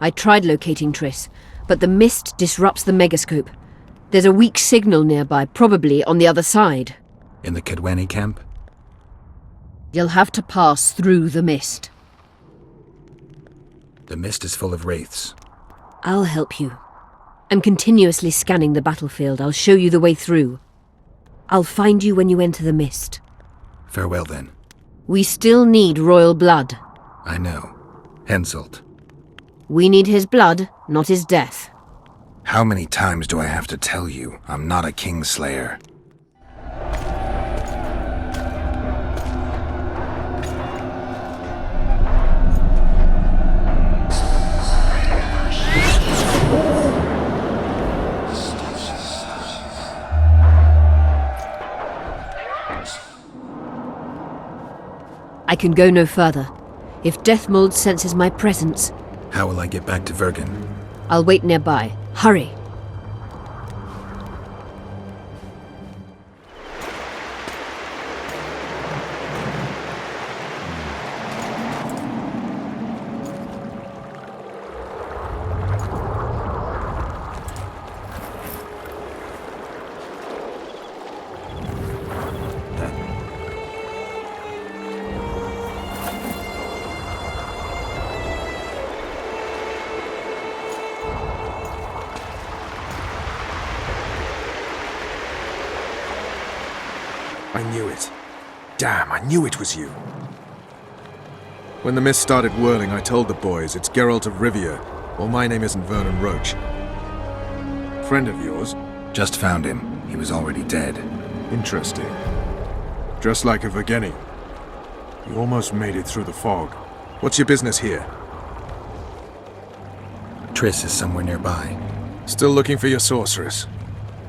I tried locating Triss, but the mist disrupts the megascope. There's a weak signal nearby, probably on the other side. In the Kedweni camp? You'll have to pass through the mist. The mist is full of wraiths. I'll help you. I'm continuously scanning the battlefield. I'll show you the way through. I'll find you when you enter the mist. Farewell, then. We still need royal blood. I know. Henselt. We need his blood, not his death. How many times do I have to tell you I'm not a kingslayer? I can go no further. If Deathmold senses my presence... How will I get back to Vergen? I'll wait nearby. Hurry. I knew it. Damn, I knew it was you. When the mist started whirling, I told the boys it's Geralt of Rivia, or my name isn't Vernon Roach. Friend of yours? Just found him. He was already dead. Interesting. Dressed like a Vergeni. You almost made it through the fog. What's your business here? Triss is somewhere nearby. Still looking for your sorceress.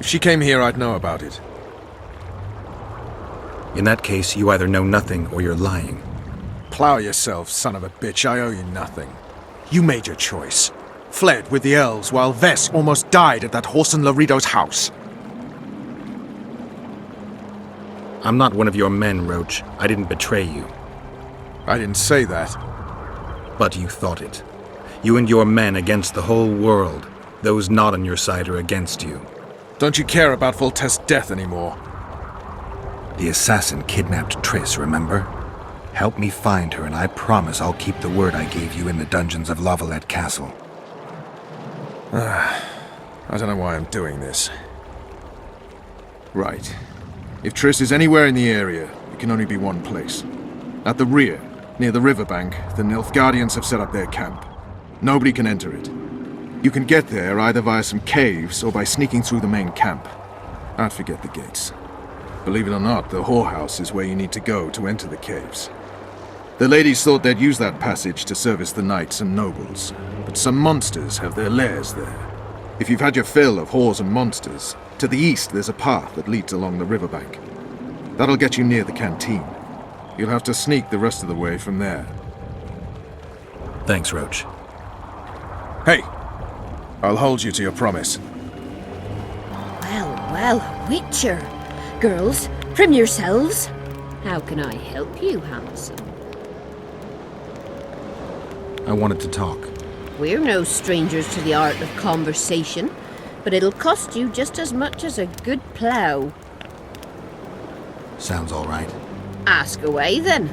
If she came here, I'd know about it. In that case, you either know nothing or you're lying. Plow yourself, son of a bitch. I owe you nothing. You made your choice. Fled with the elves while Vess almost died at that Horson Laredo's house. I'm not one of your men, Roach. I didn't betray you. I didn't say that. But you thought it. You and your men against the whole world. Those not on your side are against you. Don't you care about Voltaire's death anymore? The assassin kidnapped Triss, remember? Help me find her, and I promise I'll keep the word I gave you in the dungeons of Lavalette Castle. I don't know why I'm doing this. Right. If Triss is anywhere in the area, it can only be one place. At the rear, near the riverbank, the Nilfgaardians have set up their camp. Nobody can enter it. You can get there either via some caves or by sneaking through the main camp. I'd forget the gates. Believe it or not, the whorehouse is where you need to go to enter the caves. The ladies thought they'd use that passage to service the knights and nobles, but some monsters have their lairs there. If you've had your fill of whores and monsters, to the east there's a path that leads along the riverbank. That'll get you near the canteen. You'll have to sneak the rest of the way from there. Thanks, Roach. Hey! I'll hold you to your promise. Well, Witcher. Girls, trim yourselves. How can I help you, handsome? I wanted to talk. We're no strangers to the art of conversation, but it'll cost you just as much as a good plough. Sounds all right. Ask away, then.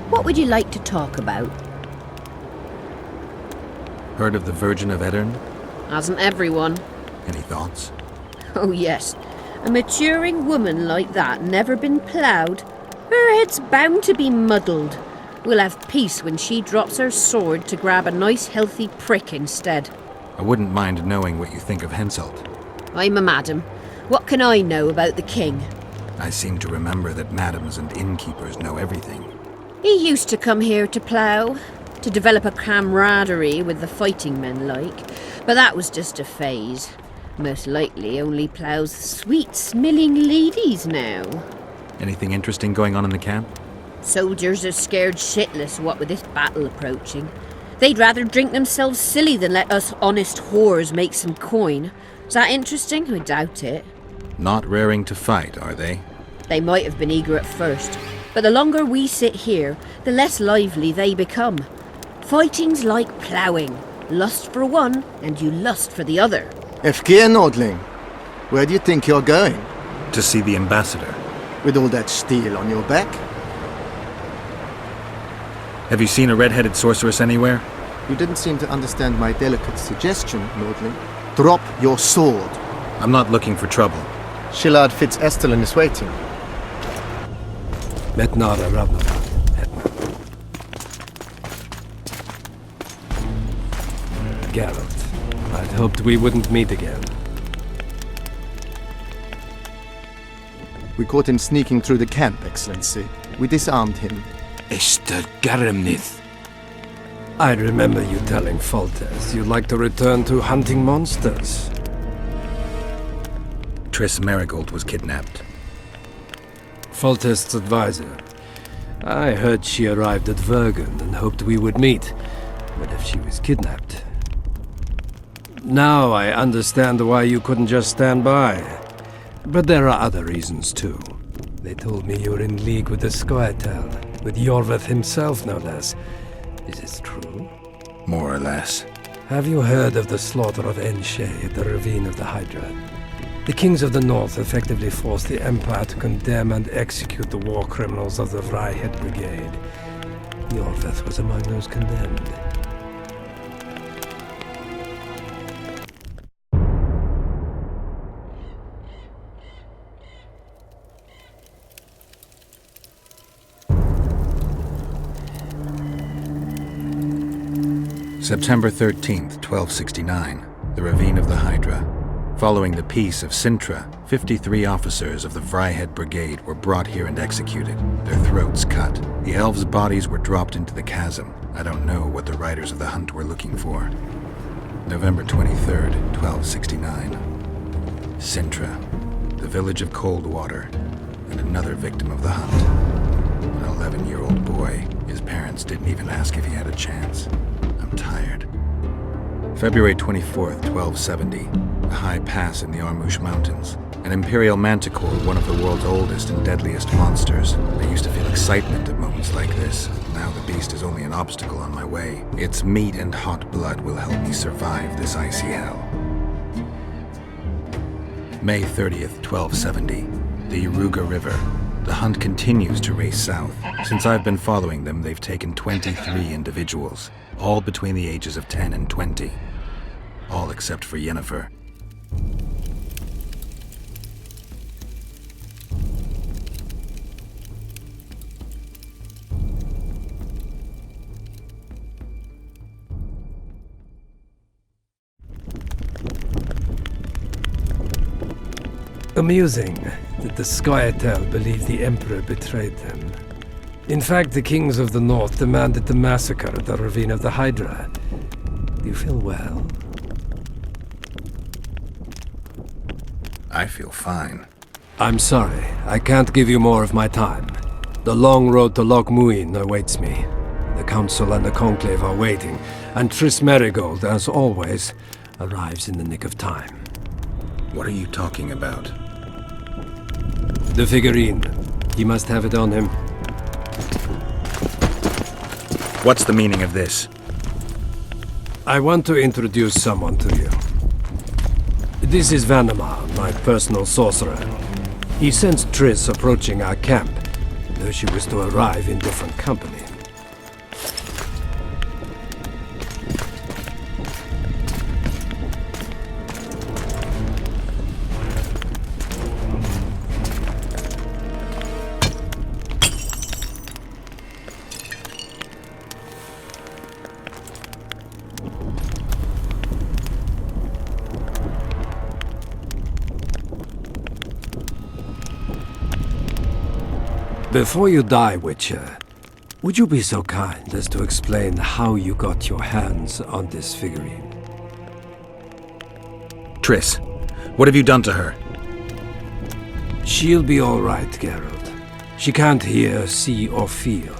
What would you like to talk about? Heard of the Virgin of Aedirn? Hasn't everyone? Any thoughts? Oh, yes. A maturing woman like that, never been ploughed, her head's bound to be muddled. We'll have peace when she drops her sword to grab a nice healthy prick instead. I wouldn't mind knowing what you think of Henselt. I'm a madam. What can I know about the king? I seem to remember that madams and innkeepers know everything. He used to come here to plough, to develop a camaraderie with the fighting men like, but that was just a phase. Most likely only ploughs sweet-smelling ladies now. Anything interesting going on in the camp? Soldiers are scared shitless what with this battle approaching. They'd rather drink themselves silly than let us honest whores make some coin. Is that interesting? I doubt it. Not raring to fight, are they? They might have been eager at first, but the longer we sit here, the less lively they become. Fighting's like ploughing. Lust for one, and you lust for the other. Efkir Nordling, where do you think you're going? To see the ambassador. With all that steel on your back? Have you seen a red-headed sorceress anywhere? You didn't seem to understand my delicate suggestion, Nordling. Drop your sword. I'm not looking for trouble. Shillard Fitz-Estelin is waiting. Metnara Ravnara. Geralt, I'd hoped we wouldn't meet again. We caught him sneaking through the camp, Excellency. We disarmed him. Ester Garamnith. I remember you telling Foltest you'd like to return to hunting monsters. Triss Marigold was kidnapped. Foltest's advisor. I heard she arrived at Vergen and hoped we would meet. But if she was kidnapped... Now I understand why you couldn't just stand by. But there are other reasons too. They told me you were in league with the Scoia'tael, with Iorveth himself no less. Is this true? More or less. Have you heard of the slaughter of Enshe at the Ravine of the Hydra? The kings of the North effectively forced the Empire to condemn and execute the war criminals of the Vryheid Brigade. Iorveth was among those condemned. September 13th, 1269, the Ravine of the Hydra. Following the Peace of Sintra, 53 officers of the Vryheid Brigade were brought here and executed, their throats cut. The elves' bodies were dropped into the chasm. I don't know what the riders of the hunt were looking for. November 23rd, 1269. Sintra, the village of Coldwater, and another victim of the hunt. An 11-year-old boy. His parents didn't even ask if he had a chance. I'm tired. February 24th, 1270. A high pass in the Armouche Mountains. An imperial manticore, one of the world's oldest and deadliest monsters. I used to feel excitement at moments like this. Now the beast is only an obstacle on my way. Its meat and hot blood will help me survive this icy hell. May 30th, 1270. The Iruga River. The hunt continues to race south. Since I've been following them, they've taken 23 individuals, all between the ages of 10 and 20. All except for Yennefer. Amusing that the Scoia'tael believed the Emperor betrayed them. In fact, the kings of the North demanded the massacre at the Ravine of the Hydra. Do you feel well? I feel fine. I'm sorry, I can't give you more of my time. The long road to Loch Muin awaits me. The Council and the Conclave are waiting, and Triss Marigold, as always, arrives in the nick of time. What are you talking about? The figurine. He must have it on him. What's the meaning of this? I want to introduce someone to you. This is Vanamar, my personal sorcerer. He sensed Triss approaching our camp, though she was to arrive in different company. Before you die, Witcher, would you be so kind as to explain how you got your hands on this figurine? Triss, what have you done to her? She'll be all right, Geralt. She can't hear, see, or feel,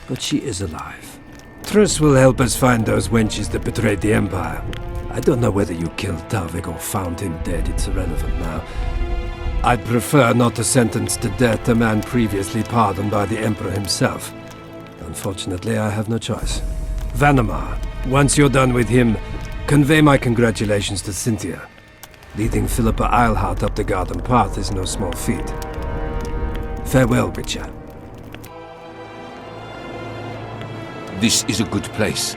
but she is alive. Triss will help us find those wenches that betrayed the Empire. I don't know whether you killed Talvik or found him dead. It's irrelevant now. I'd prefer not to sentence to death a man previously pardoned by the Emperor himself. Unfortunately, I have no choice. Vanamar, Once you're done with him, convey my congratulations to Cynthia. Leading Philippa Eilhart up the garden path is no small feat. Farewell, Witcher. This is a good place.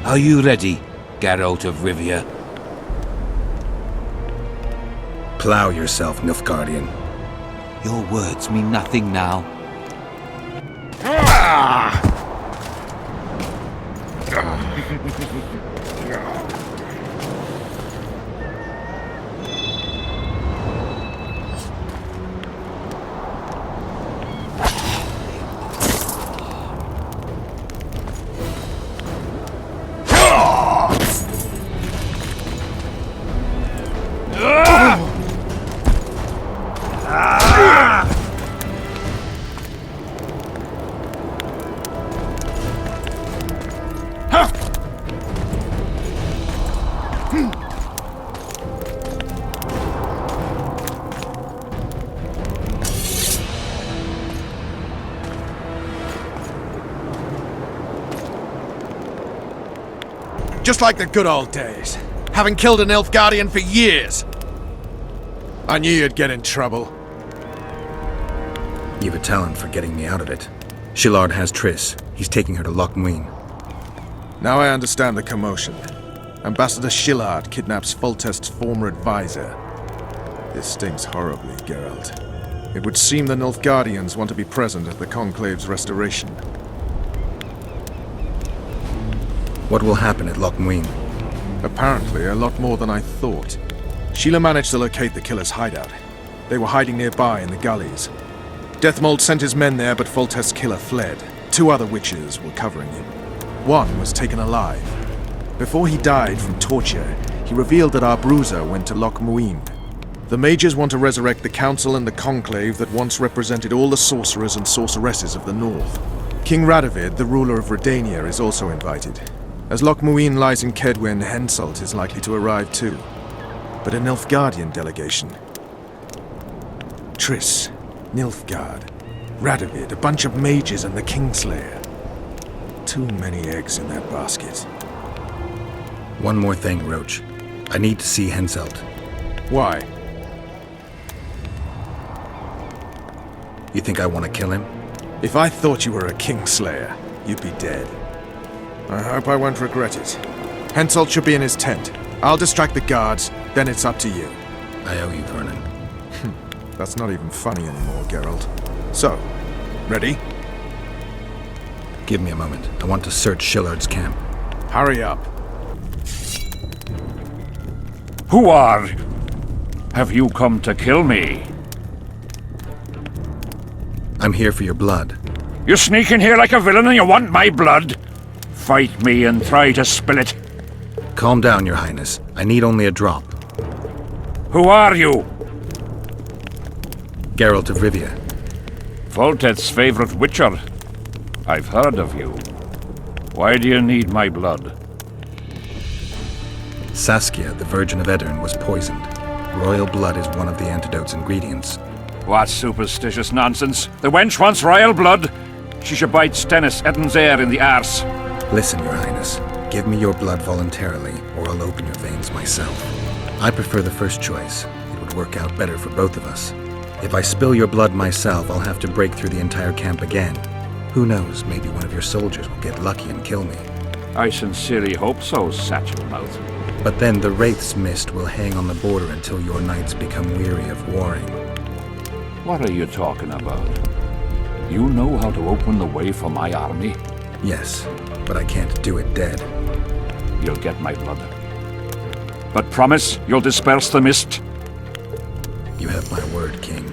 Are you ready, Geralt of Rivia? Plow yourself, Nilfgaardian. Your words mean nothing now. Just like the good old days. Having killed an Nilfgaardian for years. I knew you'd get in trouble. You've a talent for getting me out of it. Shillard has Triss. He's taking her to Loch Muin. Now I understand the commotion. Ambassador Shillard kidnaps Foltest's former advisor. This stinks horribly, Geralt. It would seem the Nilfgaardians want to be present at the Conclave's restoration. What will happen at Loch Muin? Apparently, a lot more than I thought. Sheila managed to locate the killer's hideout. They were hiding nearby in the gullies. Deathmold sent his men there, but Foltest's killer fled. 2 other witches were covering him. One was taken alive. Before he died from torture, he revealed that our bruiser went to Loch Muin. The mages want to resurrect the council and the conclave that once represented all the sorcerers and sorceresses of the north. King Radovid, the ruler of Redania, is also invited. As Loch Muin lies in Kedwen, Henselt is likely to arrive too. But a Nilfgaardian delegation. Triss, Nilfgaard, Radovid, a bunch of mages and the Kingslayer. Too many eggs in that basket. One more thing, Roach. I need to see Henselt. Why? You think I want to kill him? If I thought you were a Kingslayer, you'd be dead. I hope I won't regret it. Henselt should be in his tent. I'll distract the guards, then it's up to you. I owe you, Vernon. That's not even funny anymore, Geralt. So, ready? Give me a moment. I want to search Shillard's camp. Hurry up. Who are you? Have you come to kill me? I'm here for your blood. You sneak in here like a villain and you want my blood? Fight me and try to spill it. Calm down, Your Highness. I need only a drop. Who are you? Geralt of Rivia. Foltest's favorite witcher. I've heard of you. Why do you need my blood? Saskia, the Virgin of Edirn, was poisoned. Royal blood is one of the antidote's ingredients. What superstitious nonsense. The wench wants royal blood. She should bite Stennis Eddon's in the arse. Listen, Your Highness. Give me your blood voluntarily, or I'll open your veins myself. I prefer the first choice. It would work out better for both of us. If I spill your blood myself, I'll have to break through the entire camp again. Who knows, maybe one of your soldiers will get lucky and kill me. I sincerely hope so, Satchelmouth. But then the Wraith's mist will hang on the border until your knights become weary of warring. What are you talking about? You know how to open the way for my army? Yes, but I can't do it dead. You'll get my blood. But promise you'll disperse the mist? You have my word, King.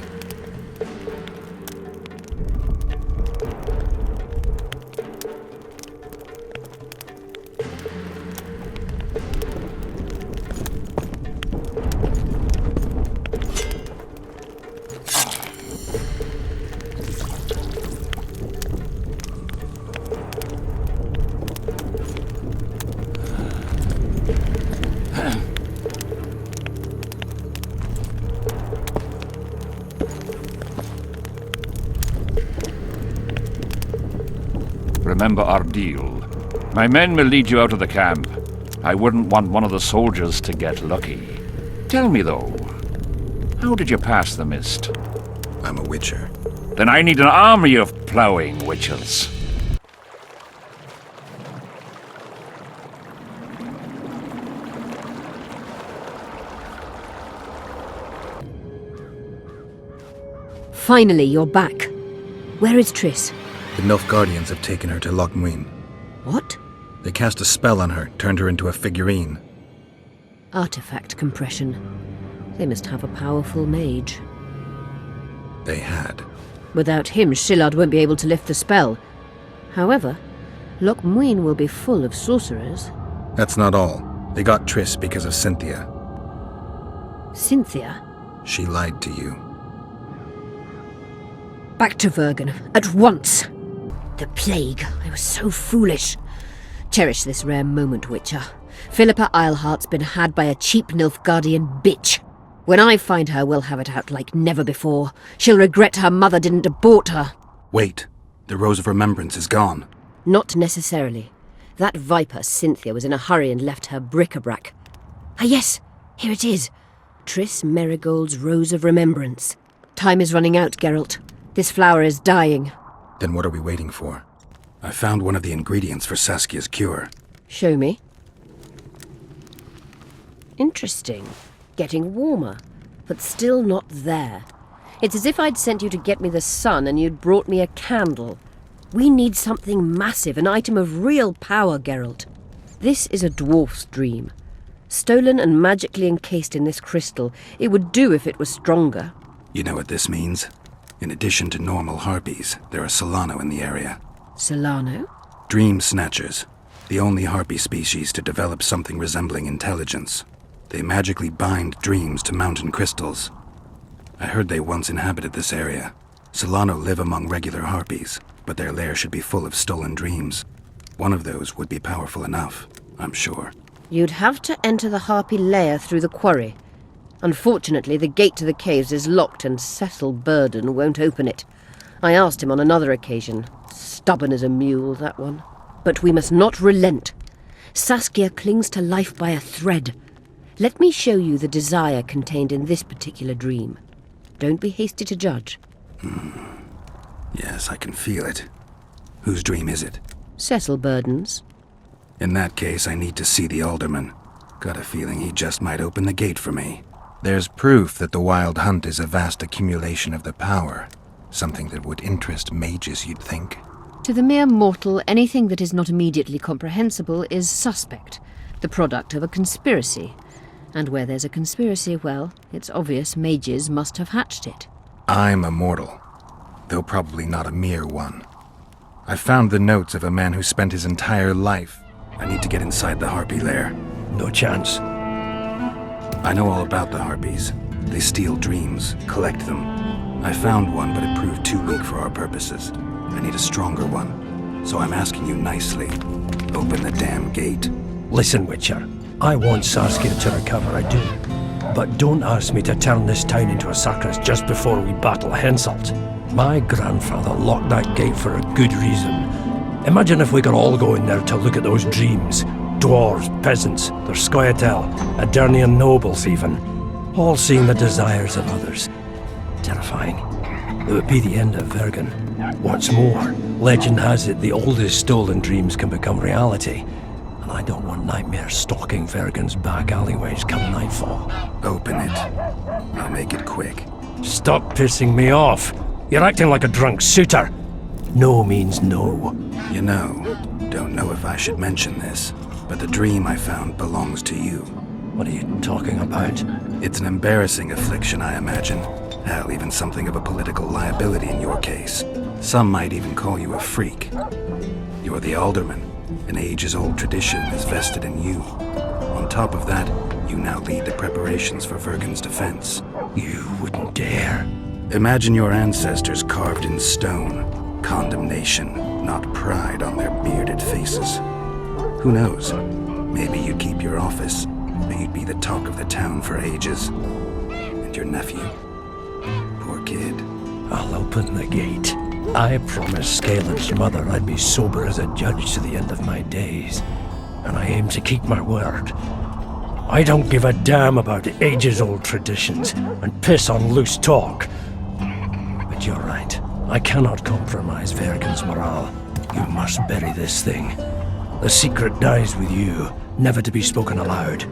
Remember our deal. My men will lead you out of the camp. I wouldn't want one of the soldiers to get lucky. Tell me, though, how did you pass the mist? I'm a witcher. Then I need an army of ploughing witchers. Finally, you're back. Where is Triss? The Nilfgaardians have taken her to Loch Muin. What? They cast a spell on her, turned her into a figurine. Artifact compression. They must have a powerful mage. They had. Without him, Shillard won't be able to lift the spell. However, Loch Muin will be full of sorcerers. That's not all. They got Triss because of Cynthia. Cynthia? She lied to you. Back to Vergen, at once! The plague, I was so foolish. Cherish this rare moment, Witcher. Philippa Eilhart's been had by a cheap Nilfgaardian bitch. When I find her, we'll have it out like never before. She'll regret her mother didn't abort her. Wait. The Rose of Remembrance is gone. Not necessarily. That viper, Cynthia, was in a hurry and left her bric-a-brac. Ah yes, here it is. Triss Merigold's Rose of Remembrance. Time is running out, Geralt. This flower is dying. Then what are we waiting for? I found one of the ingredients for Saskia's cure. Show me. Interesting. Getting warmer, but still not there. It's as if I'd sent you to get me the sun and you'd brought me a candle. We need something massive, an item of real power, Geralt. This is a dwarf's dream. Stolen and magically encased in this crystal. It would do if it was stronger. You know what this means? In addition to normal harpies, there are Solano in the area. Solano? Dream snatchers. The only harpy species to develop something resembling intelligence. They magically bind dreams to mountain crystals. I heard they once inhabited this area. Solano live among regular harpies, but their lair should be full of stolen dreams. One of those would be powerful enough, I'm sure. You'd have to enter the harpy lair through the quarry. Unfortunately, the gate to the caves is locked and Cecil Burden won't open it. I asked him on another occasion. Stubborn as a mule, that one. But we must not relent. Saskia clings to life by a thread. Let me show you the desire contained in this particular dream. Don't be hasty to judge. Yes, I can feel it. Whose dream is it? Cecil Burden's. In that case, I need to see the alderman. Got a feeling he just might open the gate for me. There's proof that the Wild Hunt is a vast accumulation of the power. Something that would interest mages, you'd think. To the mere mortal, anything that is not immediately comprehensible is suspect, the product of a conspiracy. And where there's a conspiracy, well, it's obvious mages must have hatched it. I'm a mortal, though probably not a mere one. I found the notes of a man who spent his entire life. I need to get inside the harpy lair. No chance. I know all about the harpies. They steal dreams, collect them. I found one, but it proved too weak for our purposes. I need a stronger one. So I'm asking you nicely, open the damn gate. Listen, Witcher. I want Saskia to recover, I do. But don't ask me to turn this town into a circus just before we battle Henselt. My grandfather locked that gate for a good reason. Imagine if we could all go in there to look at those dreams. Dwarves, peasants, their scoia'tael, Adernian nobles even. All seeing the desires of others. Terrifying. It would be the end of Vergen. What's more, legend has it the oldest stolen dreams can become reality. And I don't want nightmares stalking Vergen's back alleyways come nightfall. Open it. I'll make it quick. Stop pissing me off. You're acting like a drunk suitor. No means no. You know, don't know if I should mention this, but the dream I found belongs to you. What are you talking about? It's an embarrassing affliction, I imagine. Hell, even something of a political liability in your case. Some might even call you a freak. You're the alderman. An ages-old tradition is vested in you. On top of that, you now lead the preparations for Vergen's defense. You wouldn't dare. Imagine your ancestors carved in stone. Condemnation, not pride on their bearded faces. Who knows? Maybe you'd keep your office, but you'd be the talk of the town for ages. And your nephew? Poor kid. I'll open the gate. I promised Scalen's mother I'd be sober as a judge to the end of my days, and I aim to keep my word. I don't give a damn about ages-old traditions and piss on loose talk. But you're right. I cannot compromise Vergen's morale. You must bury this thing. The secret dies with you, never to be spoken aloud.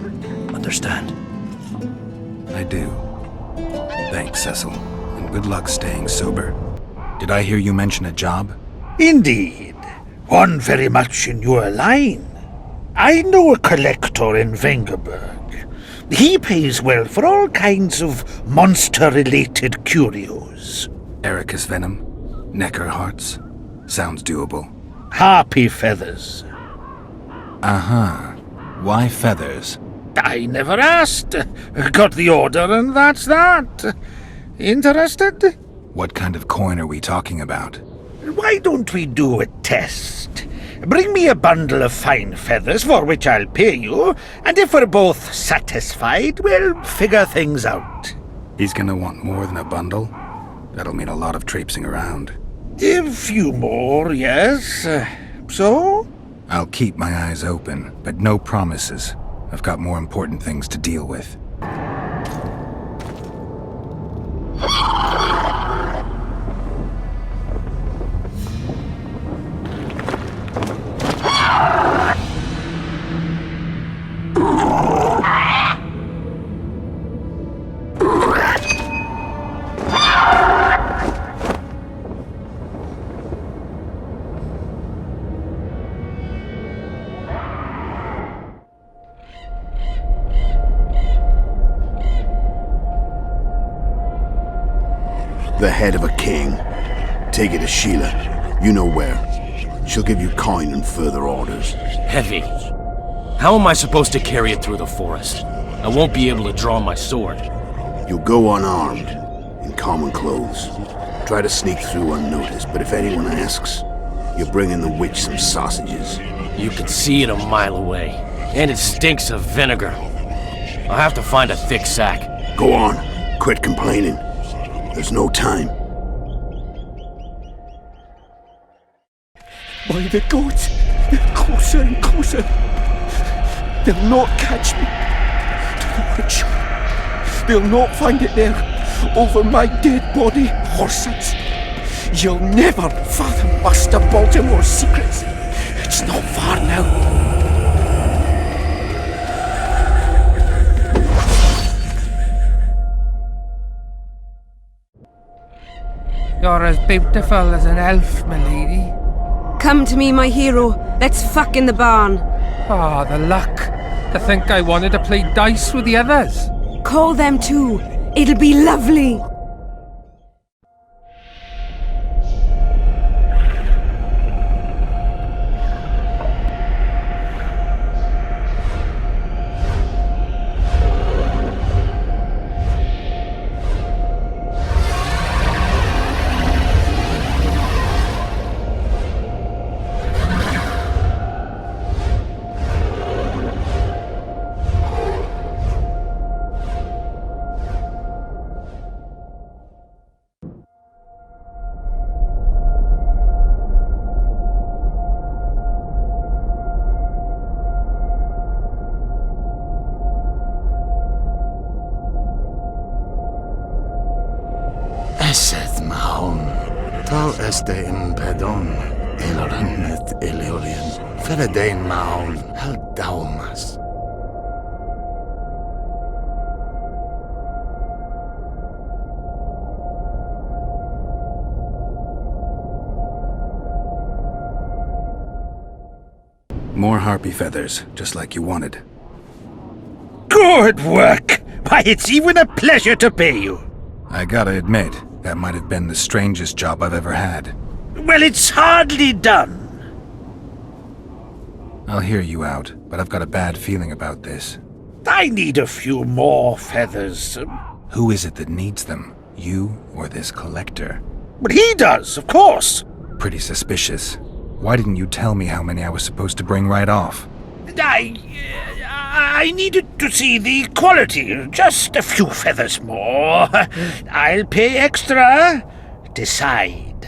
Understand? I do. Thanks, Cecil. And good luck staying sober. Did I hear you mention a job? Indeed. One very much in your line. I know a collector in Vengerberg. He pays well for all kinds of monster-related curios. Ericus venom? Necker hearts? Sounds doable. Harpy feathers. Uh-huh. Why feathers? I never asked. Got the order and that's that. Interested? What kind of coin are we talking about? Why don't we do a test? Bring me a bundle of fine feathers for which I'll pay you, and if we're both satisfied, we'll figure things out. He's gonna want more than a bundle? That'll mean a lot of traipsing around. A few more, yes. So? I'll keep my eyes open, but no promises. I've got more important things to deal with. The head of a king. Take it to Sheila. You know where. She'll give you coin and further orders. Heavy. How am I supposed to carry it through the forest? I won't be able to draw my sword. You'll go unarmed, in common clothes. Try to sneak through unnoticed, but if anyone asks, you're bringing the witch some sausages. You can see it a mile away, and it stinks of vinegar. I'll have to find a thick sack. Go on. Quit complaining. There's no time. By the gods, they're closer and closer. They'll not catch me. To the witch. They'll not find it there, over my dead body, horsets. You'll never fathom Master Baltimore's secrets. It's not far now. You're as beautiful as an elf, my lady. Come to me, my hero. Let's fuck in the barn. Ah, the luck. To think I wanted to play dice with the others. Call them too. It'll be lovely. Eseth Mahon, tal este in pedon, elornet eleorien, feredein Mahon, hal daumas. More harpy feathers, just like you wanted. Good work! Why, it's even a pleasure to pay you. I gotta admit, that might have been the strangest job I've ever had. Well, it's hardly done. I'll hear you out, but I've got a bad feeling about this. I need a few more feathers. Who is it that needs them? You or this collector? But he does, of course. Pretty suspicious. Why didn't you tell me how many I was supposed to bring right off? I needed to see the quality. Just a few feathers more. I'll pay extra. Decide.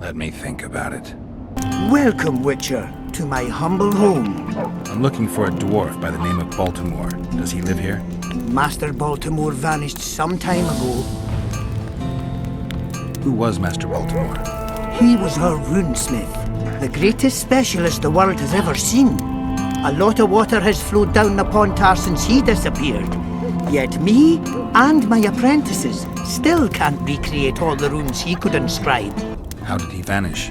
Let me think about it. Welcome, Witcher, to my humble home. I'm looking for a dwarf by the name of Baltimore. Does he live here? Master Baltimore vanished some time ago. Who was Master Baltimore? He was our runesmith, the greatest specialist the world has ever seen. A lot of water has flowed down the Pontar since he disappeared. Yet me and my apprentices still can't recreate all the runes he could inscribe. How did he vanish?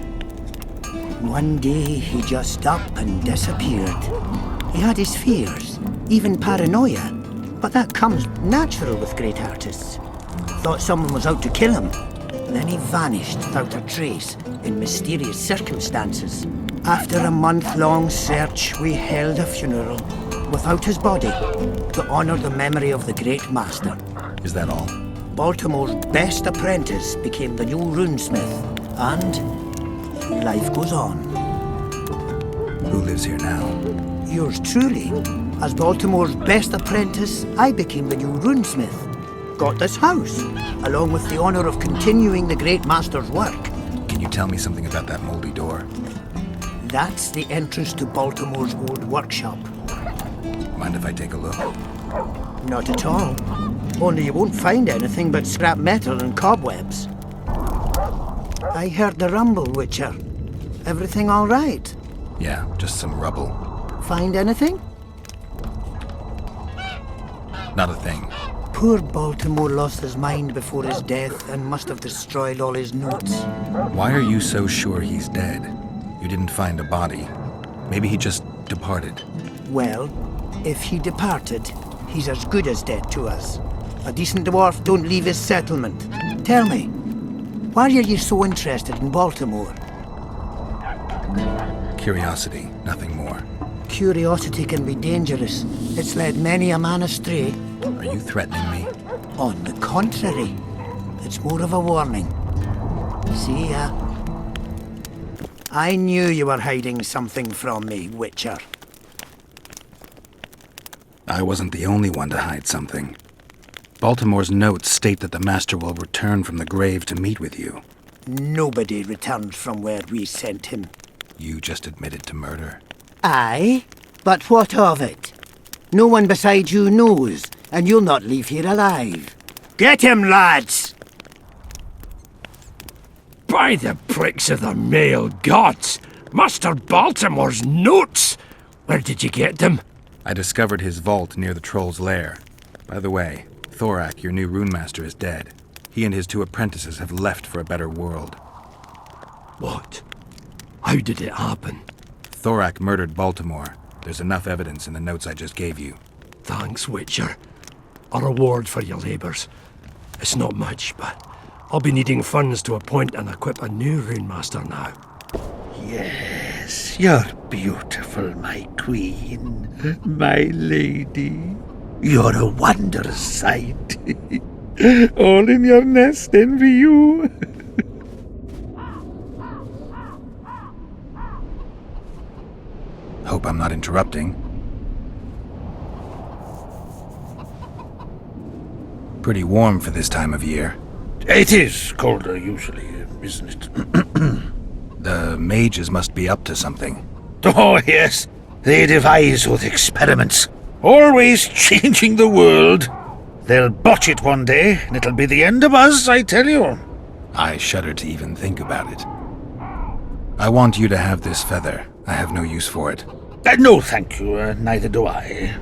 One day he just up and disappeared. He had his fears, even paranoia, but that comes natural with great artists. Thought someone was out to kill him. Then he vanished without a trace in mysterious circumstances. After a month-long search, we held a funeral without his body to honor the memory of the great master. Is that all? Baltimore's best apprentice became the new runesmith, and life goes on. Who lives here now? Yours truly. As Baltimore's best apprentice, I became the new runesmith. Got this house, along with the honor of continuing the great master's work. Can you tell me something about that moldy door? That's the entrance to Baltimore's old workshop. Mind if I take a look? Not at all. Only you won't find anything but scrap metal and cobwebs. I heard the rumble, Witcher. Everything all right? Yeah, just some rubble. Find anything? Not a thing. Poor Baltimore lost his mind before his death and must have destroyed all his notes. Why are you so sure he's dead? You didn't find a body. Maybe he just departed. Well, if he departed, he's as good as dead to us. A decent dwarf don't leave his settlement. Tell me, why are you so interested in Baltimore? Curiosity, nothing more. Curiosity can be dangerous. It's led many a man astray. Are you threatening me? On the contrary, it's more of a warning. See ya. I knew you were hiding something from me, Witcher. I wasn't the only one to hide something. Baltimore's notes state that the Master will return from the grave to meet with you. Nobody returned from where we sent him. You just admitted to murder. Aye, but what of it? No one beside you knows, and you'll not leave here alive. Get him, lads! By the pricks of the male gods! Master Baltimore's notes! Where did you get them? I discovered his vault near the Troll's lair. By the way, Thorak, your new runemaster, is dead. He and his 2 apprentices have left for a better world. What? How did it happen? Thorak murdered Baltimore. There's enough evidence in the notes I just gave you. Thanks, Witcher. A reward for your labours. It's not much, but I'll be needing funds to appoint and equip a new runemaster now. Yes, you're beautiful, my queen, my lady. You're a wondrous sight. All in your nest envy you. Hope I'm not interrupting. Pretty warm for this time of year. It is colder usually, isn't it? The mages must be up to something. Oh, yes. They devise with experiments. Always changing the world. They'll botch it one day, and it'll be the end of us, I tell you. I shudder to even think about it. I want you to have this feather. I have no use for it. No, thank you. Neither do I.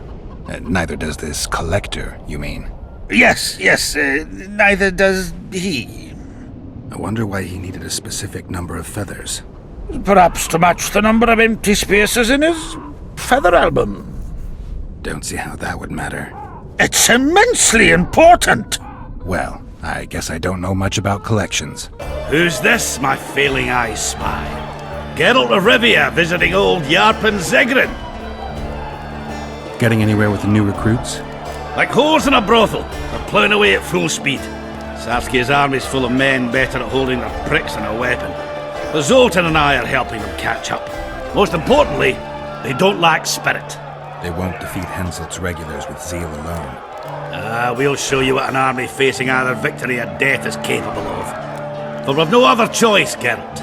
Neither does this collector, you mean? Yes, neither does he. I wonder why he needed a specific number of feathers. Perhaps to match the number of empty spaces in his feather album. Don't see how that would matter. It's immensely important. Well, I guess I don't know much about collections. Who's this, my failing eyes spy? Geralt of Rivia visiting old Yarpen Zegrin. Getting anywhere with the new recruits? Like holes in a brothel, they're ploughing away at full speed. Safsky's army's full of men better at holding their pricks than a weapon. But Zoltan and I are helping them catch up. Most importantly, they don't lack spirit. They won't defeat Henselt's regulars with zeal alone. We'll show you what an army facing either victory or death is capable of. For we've no other choice, Geralt.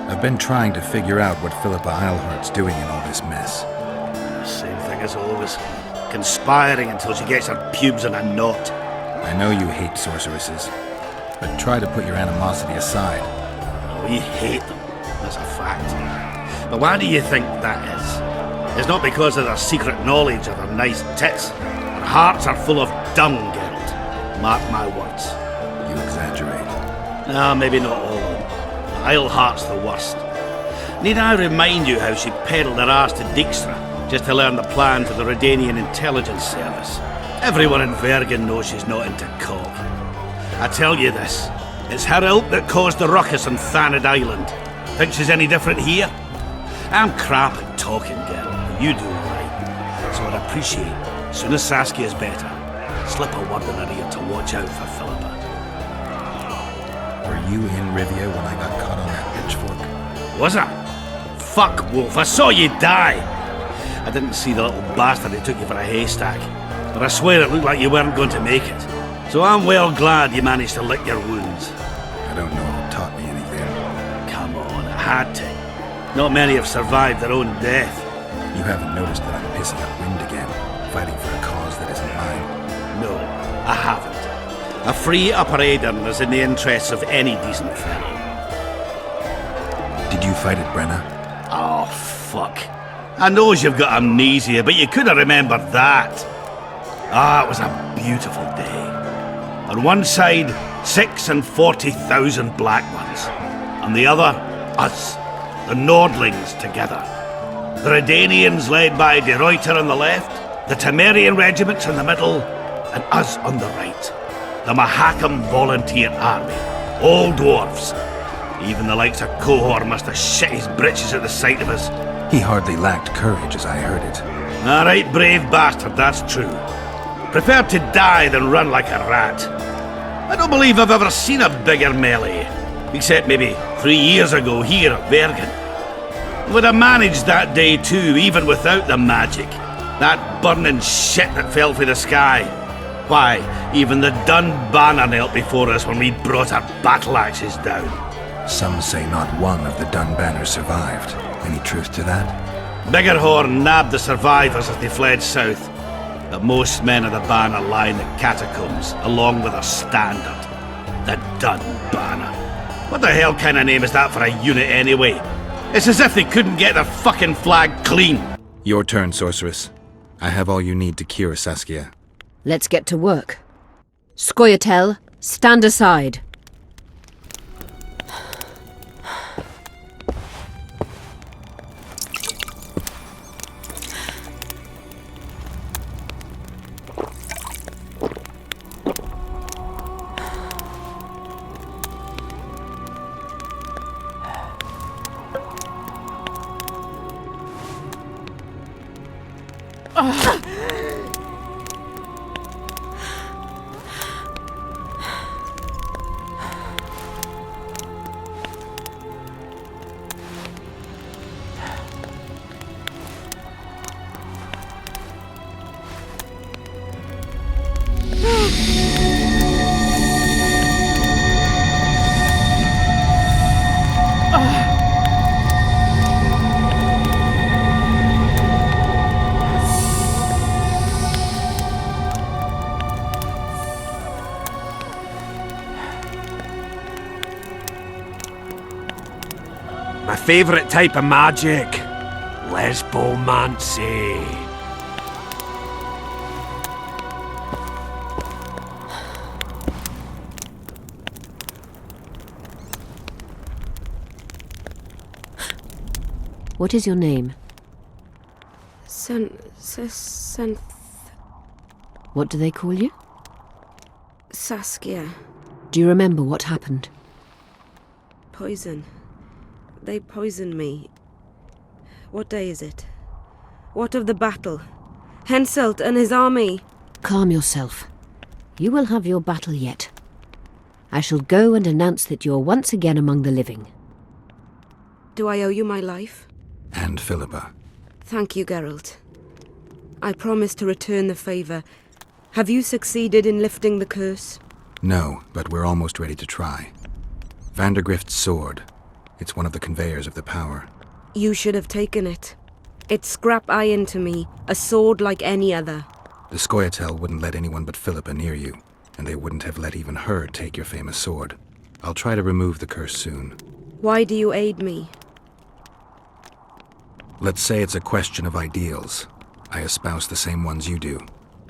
I've been trying to figure out what Philippa Eilhart's doing in all this mess. Same thing as always. Conspiring until she gets her pubes in a knot. I know you hate sorceresses, but try to put your animosity aside. We hate them, that's a fact. But why do you think that is? It's not because of their secret knowledge or their nice tits. Their hearts are full of dung, Geralt. Mark my words. You exaggerate. No, maybe not all of them. Eilhart's the worst. Need I remind you how she peddled her ass to Dijkstra just to learn the plans of the Redanian intelligence service? Everyone in Vergen knows she's not into cock. I tell you this, it's her ilk that caused the ruckus on Thanad Island. Think she's any different here? I'm crap at talking, girl, but you do alright. So I'd appreciate, as soon as Saskia's better, slip a word in her ear to watch out for Philippa. Were you in Rivia when I got caught on that pitchfork? Was I? Fuck, Wolf, I saw you die! I didn't see the little bastard who took you for a haystack, but I swear it looked like you weren't going to make it. So I'm well glad you managed to lick your wounds. I don't know if it taught me anything. Come on, it had to. Not many have survived their own death. You haven't noticed that I'm pissing up wind again, fighting for a cause that isn't mine? No, I haven't. A free Upper Aedirn is in the interests of any decent fellow. Did you fight at Brenna? Oh, fuck. I knows you've got amnesia, but you could have remembered that. Ah, it was a beautiful day. On one side, 6 and 40,000 black ones. On the other, us, the Nordlings together. The Redanians led by De Ruyter on the left, the Temerian regiments in the middle, and us on the right. The Mahakam Volunteer Army. All dwarves. Even the likes of Cohor must have shit his britches at the sight of us. He hardly lacked courage as I heard it. A right brave bastard, that's true. Preferred to die than run like a rat. I don't believe I've ever seen a bigger melee. Except maybe 3 years ago here at Vergen. Would have managed that day too, even without the magic. That burning shit that fell from the sky. Why, even the Dun Banner knelt before us when we brought our battle axes down. Some say not one of the Dun Banners survived. Any truth to that? Biggerhorn nabbed the survivors as they fled south. But most men of the Banner lie in the catacombs, along with a standard. The Dun Banner. What the hell kind of name is that for a unit anyway? It's as if they couldn't get their fucking flag clean. Your turn, sorceress. I have all you need to cure Saskia. Let's get to work. Scoia'tael, stand aside. My favourite type of magic. Lesbomancy. What is your name? What do they call you? Saskia. Do you remember what happened? Poison. They poisoned me. What day is it? What of the battle? Henselt and his army. Calm yourself. You will have your battle yet. I shall go and announce that you're once again among the living. Do I owe you my life? And Philippa. Thank you, Geralt. I promise to return the favour. Have you succeeded in lifting the curse? No, but we're almost ready to try. Vandergrift's sword. It's one of the conveyors of the power. You should have taken it. It's scrap iron to me, a sword like any other. The Scoia'tael wouldn't let anyone but Philippa near you, and they wouldn't have let even her take your famous sword. I'll try to remove the curse soon. Why do you aid me? Let's say it's a question of ideals. I espouse the same ones you do.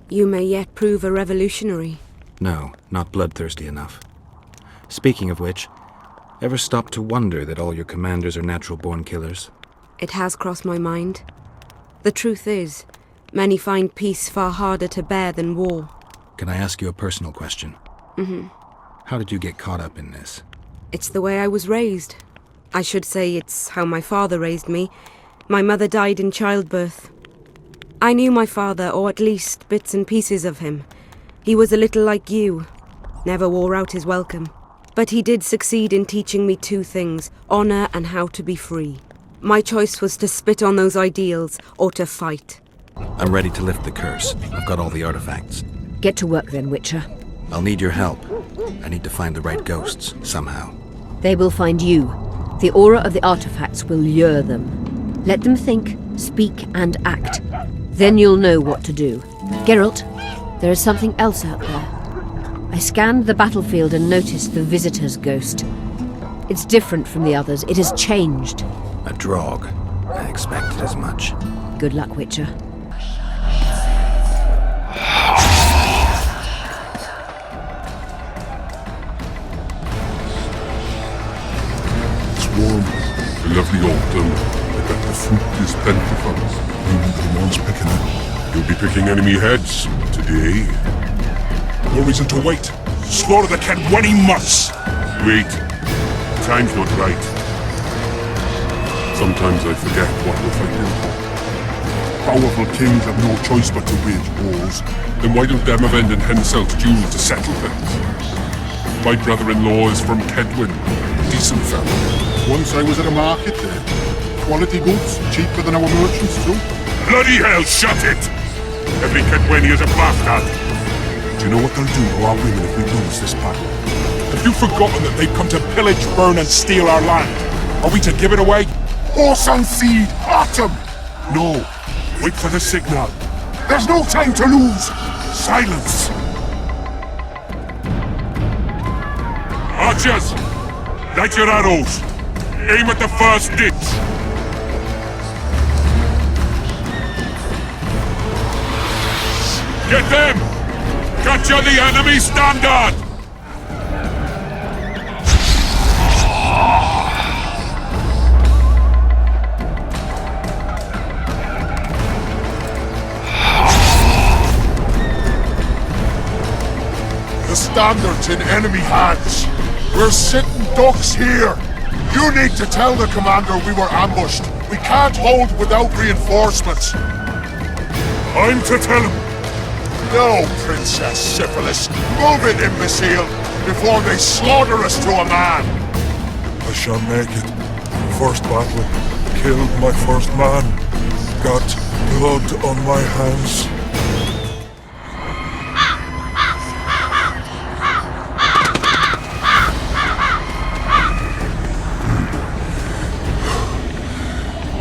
You may yet prove a revolutionary. No, not bloodthirsty enough. Speaking of which, ever stop to wonder that all your commanders are natural-born killers? It has crossed my mind. The truth is, many find peace far harder to bear than war. Can I ask you a personal question? Mm-hmm. How did you get caught up in this? It's the way I was raised. I should say it's how my father raised me. My mother died in childbirth. I knew my father, or at least bits and pieces of him. He was a little like you. Never wore out his welcome. But he did succeed in teaching me two things, honor and how to be free. My choice was to spit on those ideals, or to fight. I'm ready to lift the curse. I've got all the artifacts. Get to work then, Witcher. I'll need your help. I need to find the right ghosts, somehow. They will find you. The aura of the artifacts will lure them. Let them think, speak, and act. Then you'll know what to do. Geralt, there is something else out there. I scanned the battlefield and noticed the Visitor's ghost. It's different from the others. It has changed. A Draug. I expected as much. Good luck, Witcher. It's warm. A lovely autumn. I bet the fruit is plentiful. The one's picking it. You'll be picking enemy heads today. No reason to wait. Slaughter the cat when he must. Wait. Time's not right. Sometimes I forget what we're fighting for. Powerful kings have no choice but to wage wars. Then why don't Demavend and Henselt duel to settle things? My brother-in-law is from Kedwin. A decent fellow. Once I was at a market there. Quality goods, cheaper than our merchants too. Bloody hell, shut it! Every Kedweni is a bastard! Do you know what they'll do to our women if we lose this battle? Have you forgotten that they've come to pillage, burn and steal our land? Are we to give it away? Horse and seed, autumn! No, wait for the signal. There's no time to lose! Silence! Archers! Light your arrows! Aim at the first ditch! Get them! Capture the enemy standard! The standard's in enemy hands. We're sitting ducks here. You need to tell the commander we were ambushed. We can't hold without reinforcements. I'm to tell him. No, Princess Syphilis. Move it, imbecile, before they slaughter us to a man. I shall make it. First battle. Killed my first man. Got blood on my hands.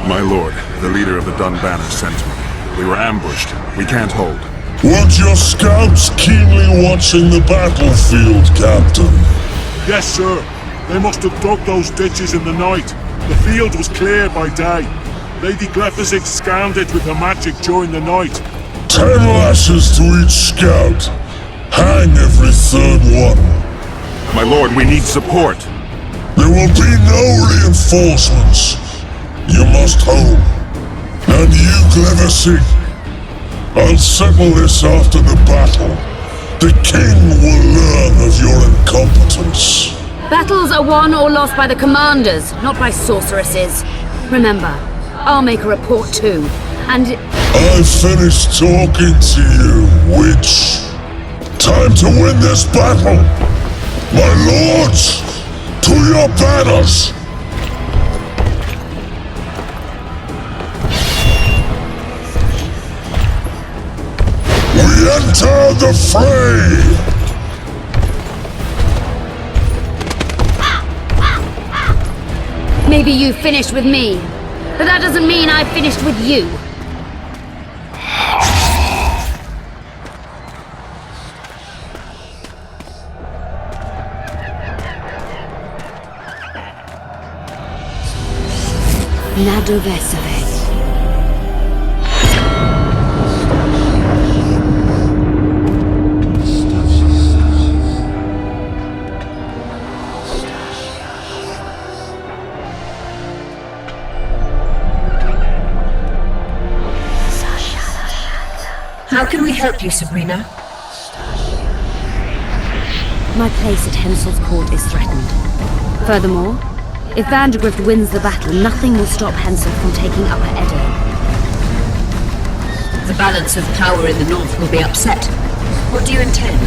My lord, the leader of the Dunbanner sent me. We were ambushed. We can't hold. Weren't your scouts keenly watching the battlefield, Captain? Yes, sir. They must have dug those ditches in the night. The field was cleared by day. Lady Glephisic scanned it with her magic during the night. 10 lashes to each scout. Hang every third one. My lord, we need support. There will be no reinforcements. You must hold. And you, Glephisic, I'll settle this after the battle. The king will learn of your incompetence. Battles are won or lost by the commanders, not by sorceresses. Remember, I'll make a report too, and... I've finished talking to you, witch. Time to win this battle. My lords, to your banners. We enter the fray! Maybe you finished with me, but that doesn't mean I finished with you. Iorveth. How can we help you, Sabrina? My place at Hensel's court is threatened. Furthermore, if Vandergrift wins the battle, nothing will stop Hensel from taking Upper Edo. The balance of power in the north will be upset. What do you intend?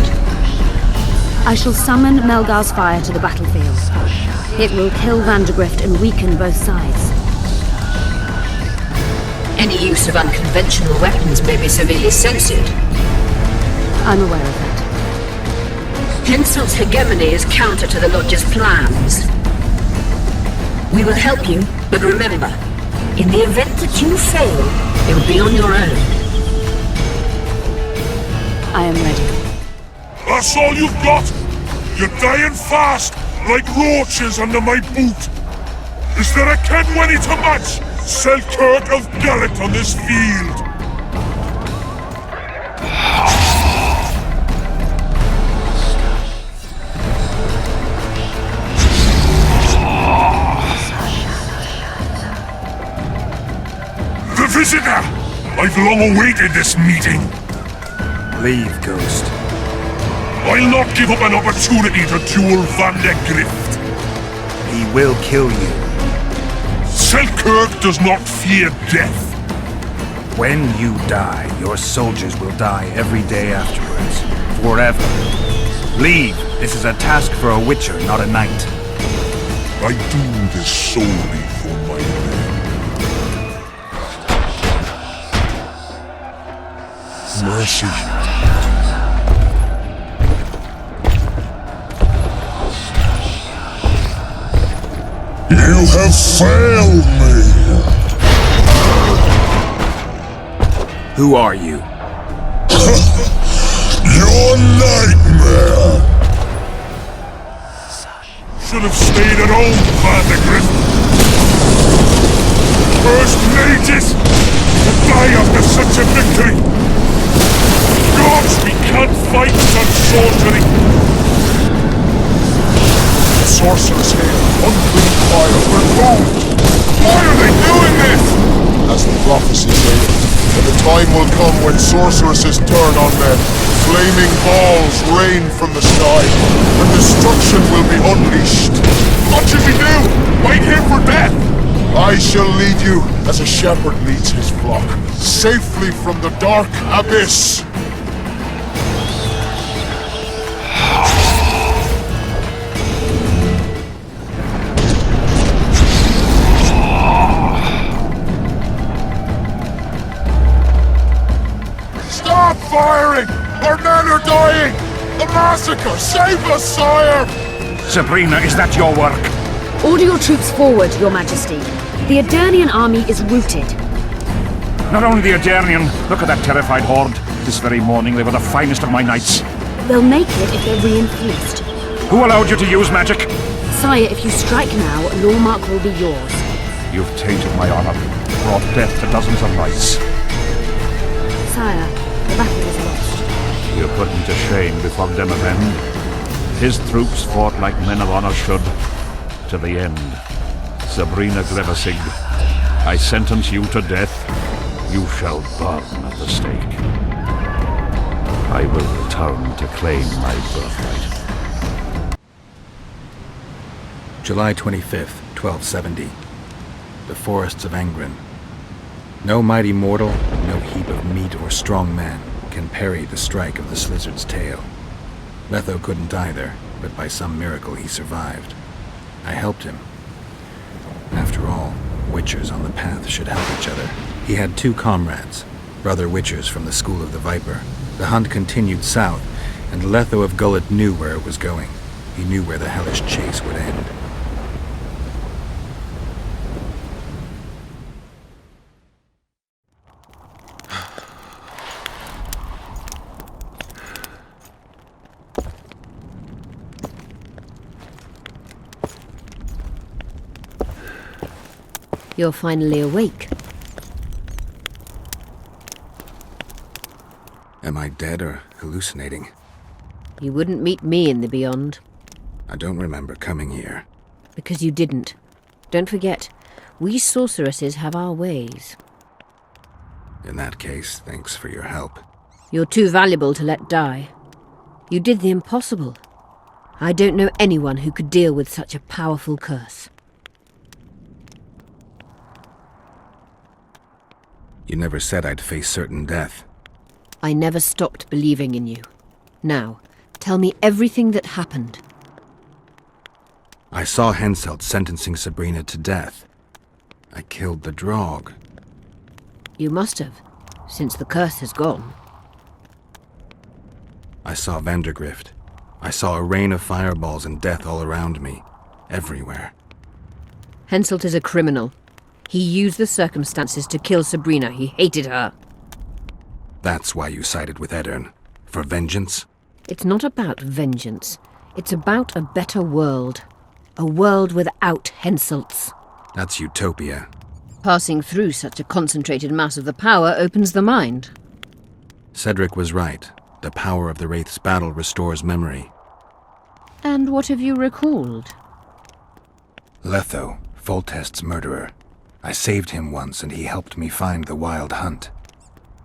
I shall summon Melgar's fire to the battlefield. It will kill Vandergrift and weaken both sides. Any use of unconventional weapons may be severely censored. I'm aware of that. Hensel's hegemony is counter to the Lodge's plans. We will help you, but remember, in the event that you fail, you'll be on your own. I am ready. That's all you've got? You're dying fast, like roaches under my boot. Is there a Kenwenny to match Selkirk of Gallet on this field? The visitor! I've long awaited this meeting. Leave, Ghost. I'll not give up an opportunity to duel Vandergrift. He will kill you. Selkirk does not fear death. When you die, your soldiers will die every day afterwards. Forever. Leave. This is a task for a witcher, not a knight. I do this solely for my men. Mercy. You have failed me! Who are you? Your nightmare! Should have stayed at home, Vandergrift! First mages! To die after such a victory! Gods, we can't fight such sorcery! Sorcerers here, unclean fire, removed! Why are they doing this? As the prophecy said, and the time will come when sorceresses turn on men. Flaming balls rain from the sky, and destruction will be unleashed. What should we do? Wait here for death? I shall lead you as a shepherd leads his flock, safely from the dark abyss. Stop firing! Our men are dying! A massacre! Save us, sire! Sabrina, is that your work? Order your troops forward, Your Majesty. The Adernian army is routed. Not only the Adernian, look at that terrified horde. This very morning they were the finest of my knights. They'll make it if they're reinforced. Who allowed you to use magic? Sire, if you strike now, Lormark will be yours. You've tainted my honor, brought death to dozens of knights. Sire, the battle is lost. You put me to shame before Demavend. His troops fought like men of honor should, to the end. Sabrina Grevesig, I sentence you to death. You shall burn at the stake. I will return to claim my birthright. July 25th, 1270. The forests of Angren. No mighty mortal, no heap of meat or strong man can parry the strike of the Slizzard's tail. Letho couldn't either, but by some miracle he survived. I helped him. After all, witchers on the path should help each other. He had two comrades, brother witchers from the School of the Viper. The hunt continued south, and Letho of Gullet knew where it was going. He knew where the hellish chase would end. You're finally awake. Am I dead or hallucinating? You wouldn't meet me in the beyond. I don't remember coming here. Because you didn't. Don't forget, we sorceresses have our ways. In that case, thanks for your help. You're too valuable to let die. You did the impossible. I don't know anyone who could deal with such a powerful curse. You never said I'd face certain death. I never stopped believing in you. Now, tell me everything that happened. I saw Henselt sentencing Sabrina to death. I killed the Draug. You must have, since the curse has gone. I saw Vandergrift. I saw a rain of fireballs and death all around me. Everywhere. Henselt is a criminal. He used the circumstances to kill Sabrina. He hated her. That's why you sided with Eddern. For vengeance? It's not about vengeance. It's about a better world. A world without Henselts. That's utopia. Passing through such a concentrated mass of the power opens the mind. Cedric was right. The power of the Wraith's battle restores memory. And what have you recalled? Letho, Foltest's murderer. I saved him once and he helped me find the Wild Hunt.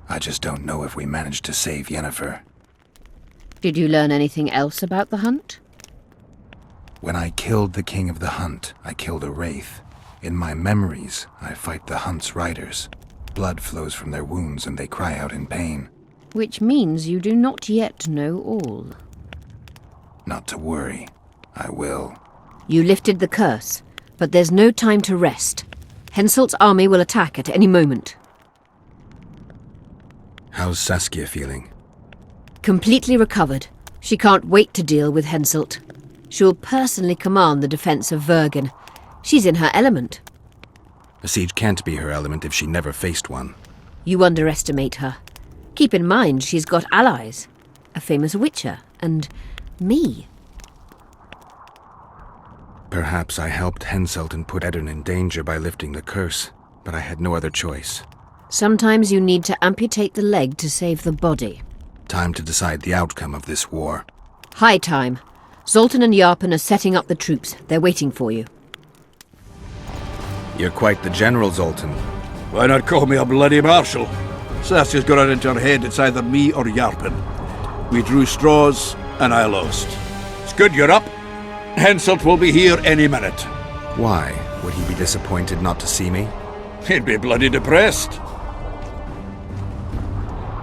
I just don't know if we managed to save Yennefer. Did you learn anything else about the hunt? When I killed the King of the Hunt, I killed a Wraith. In my memories, I fight the Hunt's riders. Blood flows from their wounds and they cry out in pain. Which means you do not yet know all. Not to worry. I will. You lifted the curse, but there's no time to rest. Henselt's army will attack at any moment. How's Saskia feeling? Completely recovered. She can't wait to deal with Henselt. She'll personally command the defense of Vergen. She's in her element. A siege can't be her element if she never faced one. You underestimate her. Keep in mind she's got allies. A famous witcher, and me. Perhaps I helped Henselt and put Eddern in danger by lifting the curse, but I had no other choice. Sometimes you need to amputate the leg to save the body. Time to decide the outcome of this war. High time. Zoltan and Yarpen are setting up the troops. They're waiting for you. You're quite the general, Zoltan. Why not call me a bloody marshal? Saskia's got it into her head it's either me or Yarpen. We drew straws, and I lost. It's good you're up. Henselt will be here any minute. Why? Would he be disappointed not to see me? He'd be bloody depressed.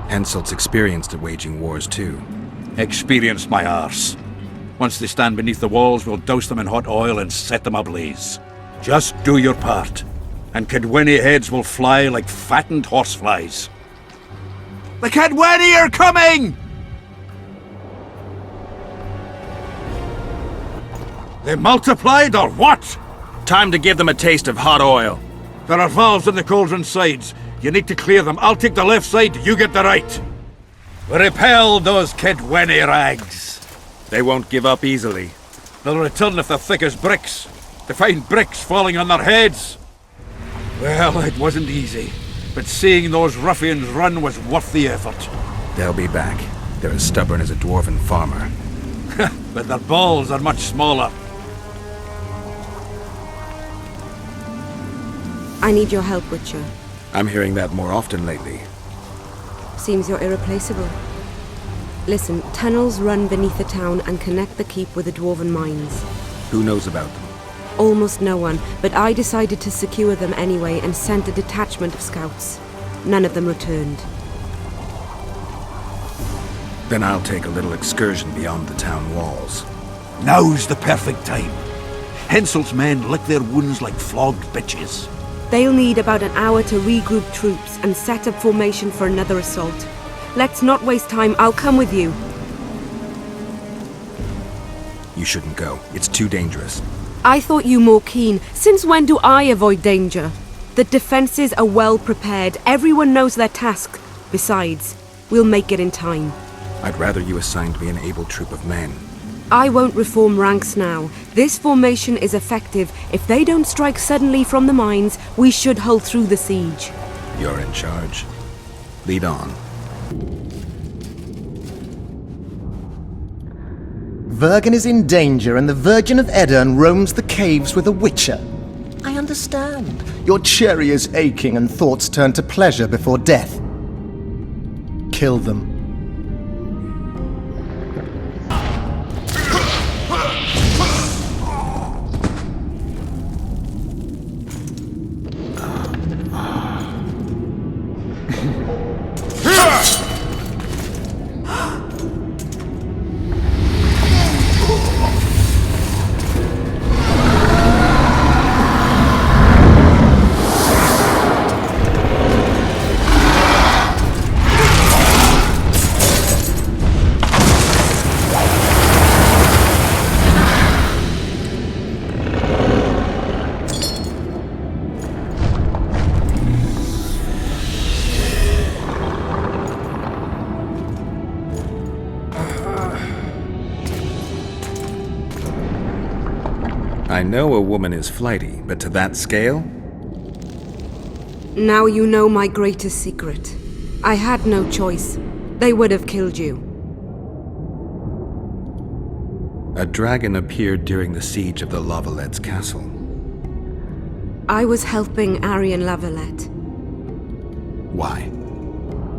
Henselt's experienced at waging wars too. Experienced my arse. Once they stand beneath the walls, we'll douse them in hot oil and set them ablaze. Just do your part, and Cadweni heads will fly like fattened horseflies. The Cadweni are coming! They multiplied or what? Time to give them a taste of hot oil. There are valves on the cauldron sides. You need to clear them. I'll take the left side, you get the right. Repel those Cadweni rags. They won't give up easily. They'll return if they're thick as bricks. To find bricks falling on their heads. Well, it wasn't easy, but seeing those ruffians run was worth the effort. They'll be back. They're as stubborn as a dwarven farmer. But their balls are much smaller. I need your help, Witcher. I'm hearing that more often lately. Seems you're irreplaceable. Listen, tunnels run beneath the town and connect the keep with the dwarven mines. Who knows about them? Almost no one, but I decided to secure them anyway and sent a detachment of scouts. None of them returned. Then I'll take a little excursion beyond the town walls. Now's the perfect time. Henselt's men lick their wounds like flogged bitches. They'll need about an hour to regroup troops and set up formation for another assault. Let's not waste time. I'll come with you. You shouldn't go. It's too dangerous. I thought you more keen. Since when do I avoid danger? The defenses are well prepared. Everyone knows their task. Besides, we'll make it in time. I'd rather you assigned me an able troop of men. I won't reform ranks now. This formation is effective. If they don't strike suddenly from the mines, we should hold through the siege. You're in charge. Lead on. Vergen is in danger and the Virgin of Edirn roams the caves with a witcher. I understand. Your cherry is aching and thoughts turn to pleasure before death. Kill them. I know a woman is flighty, but to that scale? Now you know my greatest secret. I had no choice. They would have killed you. A dragon appeared during the siege of the Lavalets castle. I was helping Arian Lavalette. Why?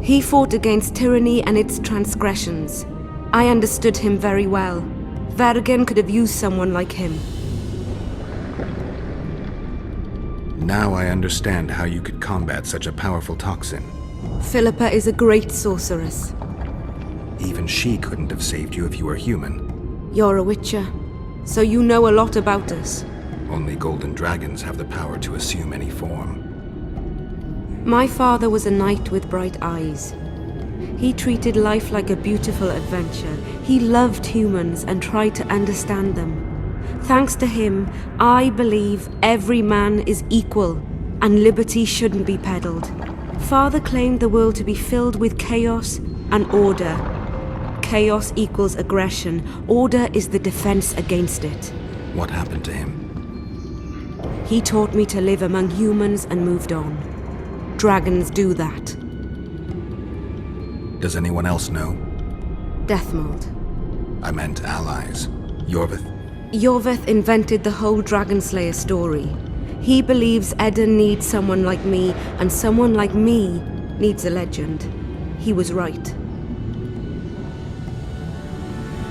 He fought against tyranny and its transgressions. I understood him very well. Vergen could have used someone like him. Now I understand how you could combat such a powerful toxin. Philippa is a great sorceress. Even she couldn't have saved you if you were human. You're a witcher, so you know a lot about us. Only golden dragons have the power to assume any form. My father was a knight with bright eyes. He treated life like a beautiful adventure. He loved humans and tried to understand them. Thanks to him, I believe every man is equal and liberty shouldn't be peddled. Father claimed the world to be filled with chaos and order. Chaos equals aggression. Order is the defense against it. What happened to him? He taught me to live among humans and moved on. Dragons do that. Does anyone else know? Deathmold. I meant allies. Iorveth. Iorveth invented the whole Dragonslayer story. He believes Edirn needs someone like me, and someone like me needs a legend. He was right.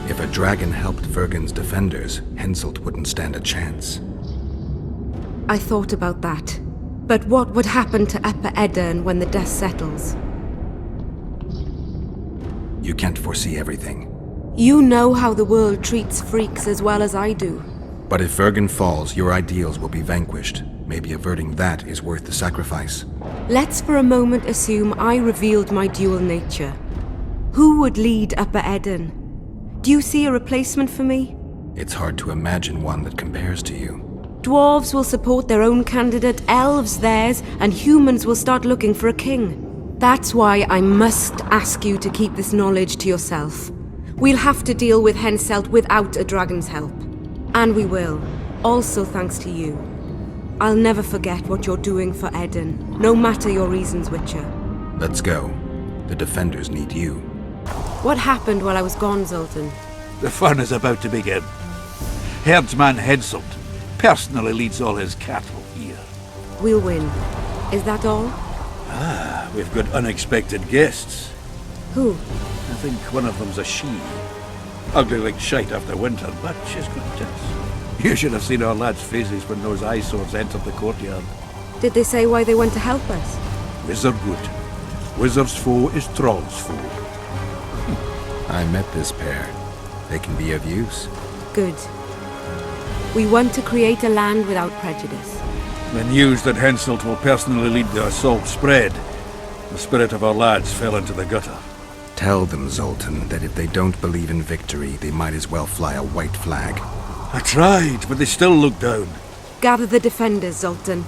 If a dragon helped Vergen's defenders, Henselt wouldn't stand a chance. I thought about that. But what would happen to Upper Edirn when the dust settles? You can't foresee everything. You know how the world treats freaks as well as I do. But if Vergen falls, your ideals will be vanquished. Maybe averting that is worth the sacrifice. Let's for a moment assume I revealed my dual nature. Who would lead Upper Edirn? Do you see a replacement for me? It's hard to imagine one that compares to you. Dwarves will support their own candidate, elves theirs, and humans will start looking for a king. That's why I must ask you to keep this knowledge to yourself. We'll have to deal with Henselt without a dragon's help. And we will, also thanks to you. I'll never forget what you're doing for Edirn, no matter your reasons, Witcher. Let's go. The defenders need you. What happened while I was gone, Zoltan? The fun is about to begin. Herdsman Henselt personally leads all his cattle here. We'll win. Is that all? Ah, we've got unexpected guests. Who? I think one of them's a she. Ugly like shite after winter, but she's good tits. You should have seen our lads' faces when those eyesores entered the courtyard. Did they say why they went to help us? Wizard good. Wizard's foe is Troll's foe. I met this pair. They can be of use. Good. We want to create a land without prejudice. The news that Henselt will personally lead the assault spread. The spirit of our lads fell into the gutter. Tell them, Zoltan, that if they don't believe in victory, they might as well fly a white flag. I tried, but they still look down. Gather the defenders, Zoltan.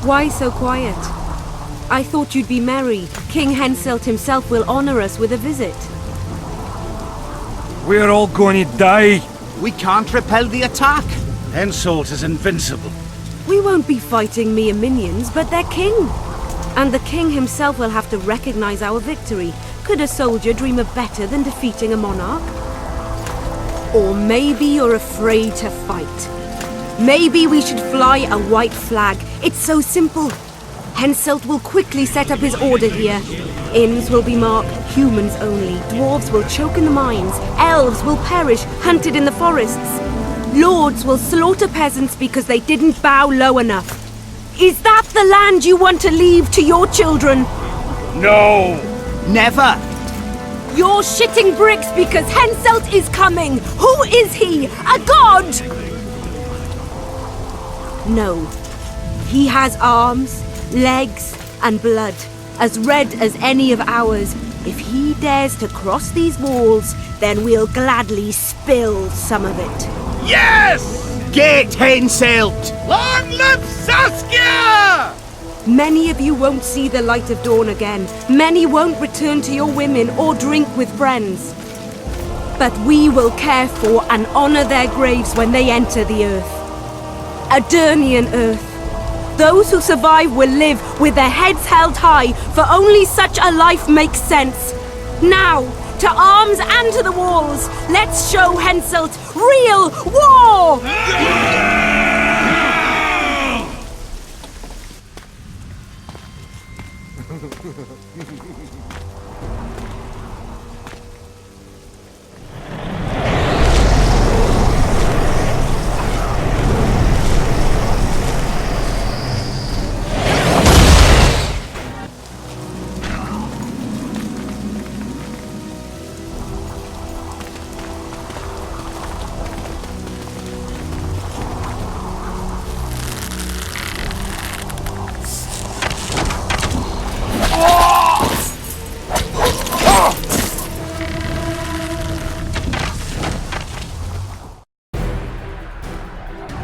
Why so quiet? I thought you'd be merry. King Henselt himself will honor us with a visit. We're all going to die. We can't repel the attack. Henselt is invincible. We won't be fighting mere minions, but their king. And the king himself will have to recognize our victory. Could a soldier dream of better than defeating a monarch? Or maybe you're afraid to fight. Maybe we should fly a white flag. It's so simple. Henselt will quickly set up his order here. Inns will be marked humans only. Dwarves will choke in the mines. Elves will perish, hunted in the forests. Lords will slaughter peasants because they didn't bow low enough. Is that the land you want to leave to your children? No! Never! You're shitting bricks because Henselt is coming! Who is he? A god? No. He has arms, legs, and blood, as red as any of ours. If he dares to cross these walls, then we'll gladly spill some of it. Yes! Get Henselt! Long live Saskia! Many of you won't see the light of dawn again. Many won't return to your women or drink with friends. But we will care for and honor their graves when they enter the earth. Adernian earth. Those who survive will live with their heads held high, for only such a life makes sense. Now, to arms and to the walls, let's show Henselt real war!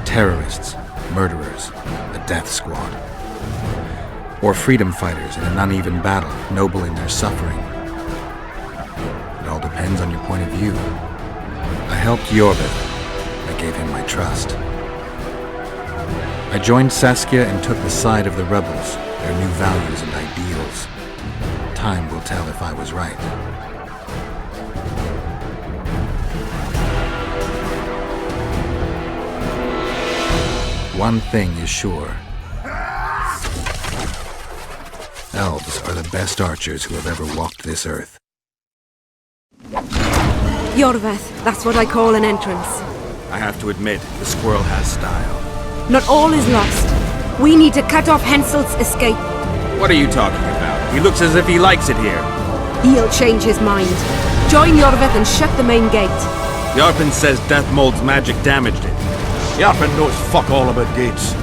Terrorists, murderers, a death squad. Or freedom fighters in an uneven battle, noble in their suffering. It all depends on your point of view. I helped Iorveth. I gave him my trust. I joined Saskia and took the side of the rebels, their new values and ideals. Time will tell if I was right. One thing is sure. Elves are the best archers who have ever walked this earth. Iorveth, that's what I call an entrance. I have to admit, the squirrel has style. Not all is lost. We need to cut off Henselt's escape. What are you talking about? He looks as if he likes it here. He'll change his mind. Join Iorveth and shut the main gate. Yarpen says Death Mold's magic damaged it. Yarpen knows fuck all about gates.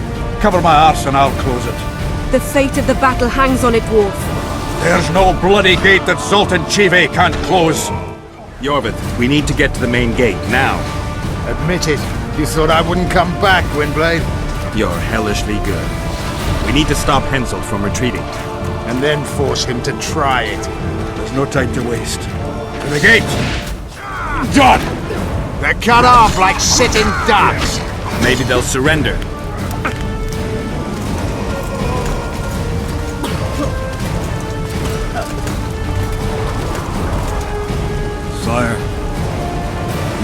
Cover my arse and I'll close it. The fate of the battle hangs on it, dwarf. There's no bloody gate that Zoltan Chive can't close. Iorveth, we need to get to the main gate, now. Admit it. You thought I wouldn't come back, Windblade? You're hellishly good. We need to stop Henselt from retreating. And then force him to try it. There's no time to waste. To the gate! Done! They're cut off like sitting ducks. Maybe they'll surrender. Sire,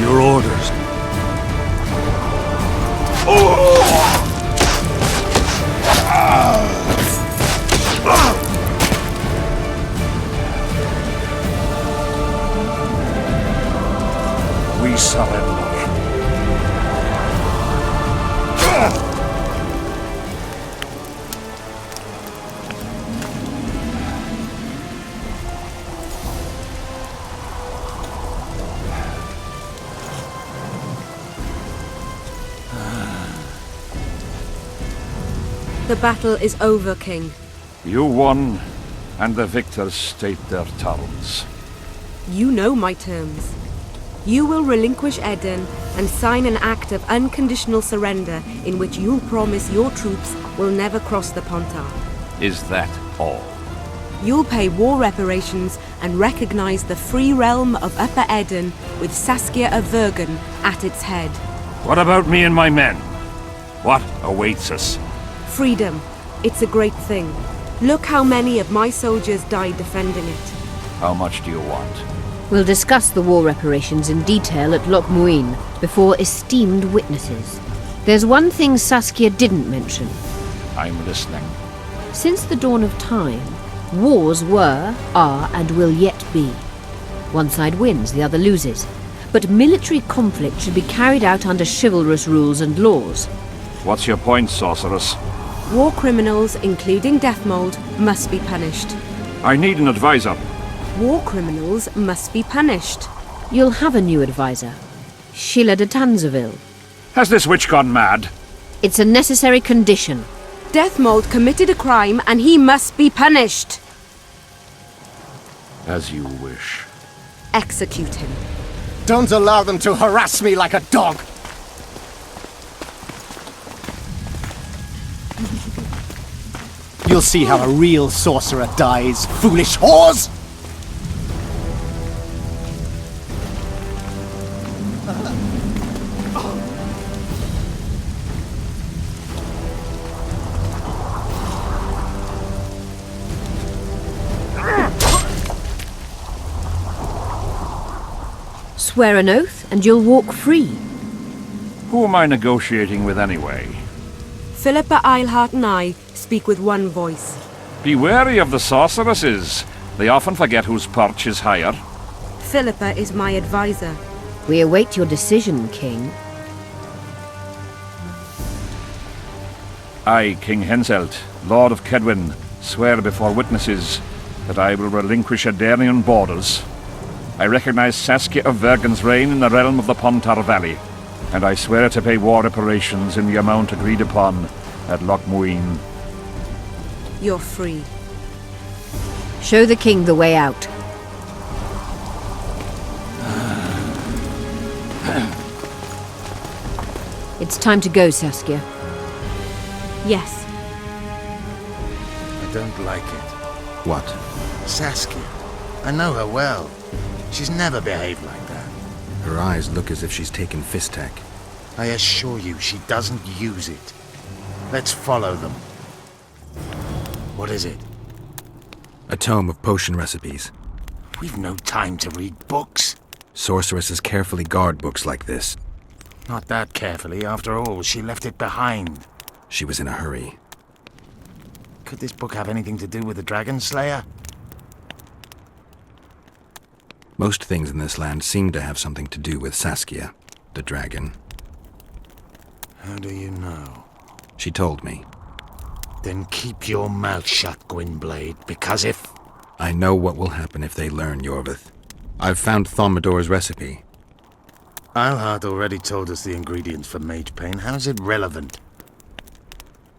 your orders. We surrender. The battle is over, King. You won, and the victors state their terms. You know my terms. You will relinquish Eden and sign an act of unconditional surrender in which you'll promise your troops will never cross the Pontar. Is that all? You'll pay war reparations and recognize the free realm of Upper Eden with Saskia of Vergen at its head. What about me and my men? What awaits us? Freedom. It's a great thing. Look how many of my soldiers died defending it. How much do you want? We'll discuss the war reparations in detail at Loch Muin before esteemed witnesses. There's one thing Saskia didn't mention. I'm listening. Since the dawn of time, wars were, are, and will yet be. One side wins, the other loses. But military conflict should be carried out under chivalrous rules and laws. What's your point, sorceress? War criminals, including Deathmold, must be punished. I need an advisor. War criminals must be punished. You'll have a new advisor. Sheila de Tanzeville. Has this witch gone mad? It's a necessary condition. Deathmold committed a crime and he must be punished. As you wish. Execute him. Don't allow them to harass me like a dog! You'll see how a real sorcerer dies, foolish whores! Swear an oath and you'll walk free. Who am I negotiating with anyway? Philippa Eilhart and I speak with one voice. Be wary of the sorceresses. They often forget whose perch is higher. Philippa is my advisor. We await your decision, King. I, King Henselt, Lord of Kedwin, swear before witnesses that I will relinquish Adarian borders. I recognize Saskia of Vergen's reign in the realm of the Pontar Valley, and I swear to pay war reparations in the amount agreed upon at Loch Muin. You're free. Show the king the way out. It's time to go, Saskia. Yes. I don't like it. What? Saskia. I know her well. She's never behaved like that. Her eyes look as if she's taken Fistek. I assure you, she doesn't use it. Let's follow them. What is it? A tome of potion recipes. We've no time to read books. Sorceresses carefully guard books like this. Not that carefully. After all, she left it behind. She was in a hurry. Could this book have anything to do with the Dragon Slayer? Most things in this land seem to have something to do with Saskia, the dragon. How do you know? She told me. Then keep your mouth shut, Gwynblade, because if... I know what will happen if they learn, Iorveth. I've found Thomidor's recipe. Eilhart already told us the ingredients for mage pain. How's it relevant?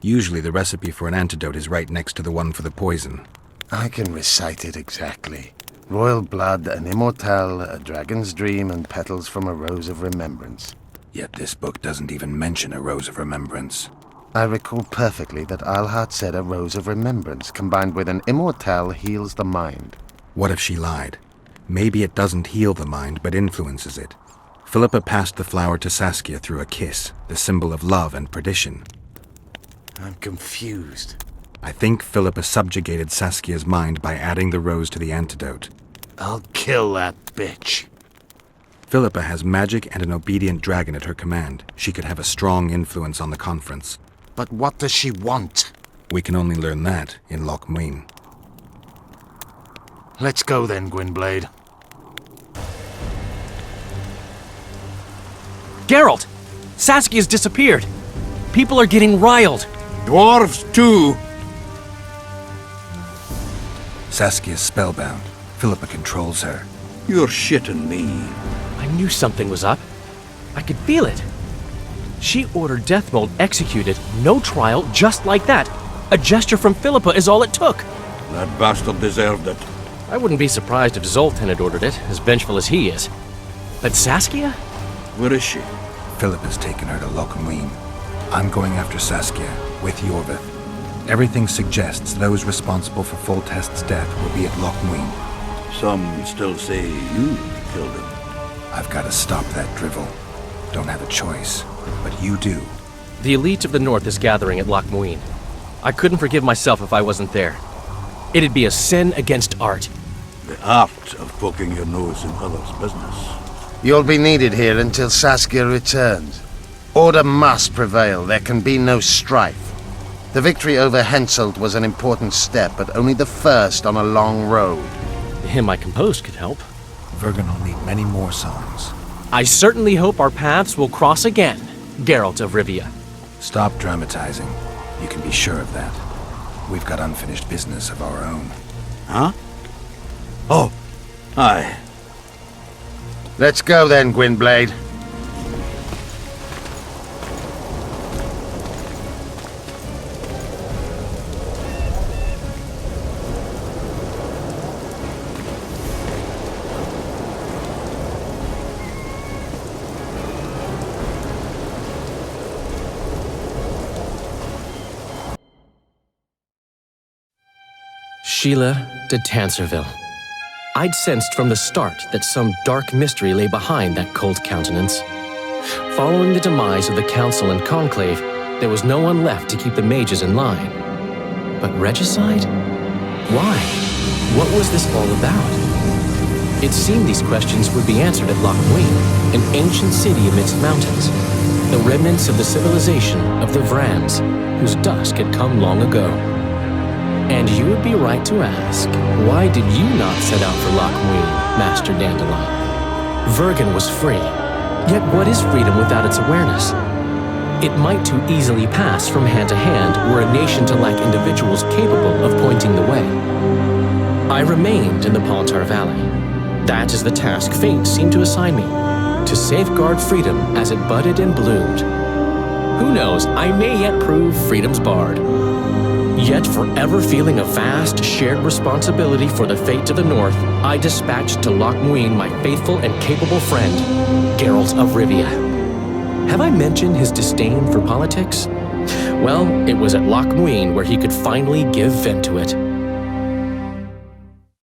Usually the recipe for an antidote is right next to the one for the poison. I can recite it exactly. Royal blood, an immortal, a dragon's dream, and petals from a rose of remembrance. Yet this book doesn't even mention a rose of remembrance. I recall perfectly that Eilhart said a rose of remembrance combined with an immortal heals the mind. What if she lied? Maybe it doesn't heal the mind, but influences it. Philippa passed the flower to Saskia through a kiss, the symbol of love and perdition. I'm confused. I think Philippa subjugated Saskia's mind by adding the rose to the antidote. I'll kill that bitch. Philippa has magic and an obedient dragon at her command. She could have a strong influence on the conference. But what does she want? We can only learn that in Loch Muin. Let's go then, Gwynblade. Geralt! Saskia's disappeared. People are getting riled. Dwarves, too. Saskia's spellbound. Philippa controls her. You're shitting me. I knew something was up. I could feel it. She ordered Deathmold executed, no trial, just like that. A gesture from Philippa is all it took. That bastard deserved it. I wouldn't be surprised if Zoltan had ordered it, as vengeful as he is. But Saskia? Where is she? Philippa's taken her to Loch Muin. I'm going after Saskia, with Iorveth. Everything suggests those responsible for Foltest's death will be at Loch Muin. Some still say you killed him. I've got to stop that drivel. Don't have a choice, but you do. The elite of the North is gathering at Loch Muin. I couldn't forgive myself if I wasn't there. It'd be a sin against art. The art of poking your nose in others' business. You'll be needed here until Saskia returns. Order must prevail. There can be no strife. The victory over Henselt was an important step, but only the first on a long road. The hymn I composed could help. Vergen will need many more songs. I certainly hope our paths will cross again, Geralt of Rivia. Stop dramatizing. You can be sure of that. We've got unfinished business of our own. Huh? Oh, aye. Let's go then, Gwynblade. Sheila de Tanserville. I'd sensed from the start that some dark mystery lay behind that cold countenance. Following the demise of the Council and Conclave, there was no one left to keep the mages in line. But regicide? Why? What was this all about? It seemed these questions would be answered at Loch Muin, an ancient city amidst mountains, the remnants of the civilization of the Vrans, whose dusk had come long ago. And you would be right to ask, why did you not set out for Loch Muin, Master Dandelion? Vergen was free. Yet what is freedom without its awareness? It might too easily pass from hand to hand were a nation to lack individuals capable of pointing the way. I remained in the Paltar Valley. That is the task fate seemed to assign me, to safeguard freedom as it budded and bloomed. Who knows, I may yet prove freedom's bard. Yet forever feeling a vast, shared responsibility for the fate of the North, I dispatched to Loch Muin my faithful and capable friend, Geralt of Rivia. Have I mentioned his disdain for politics? Well, it was at Loch Muin where he could finally give vent to it.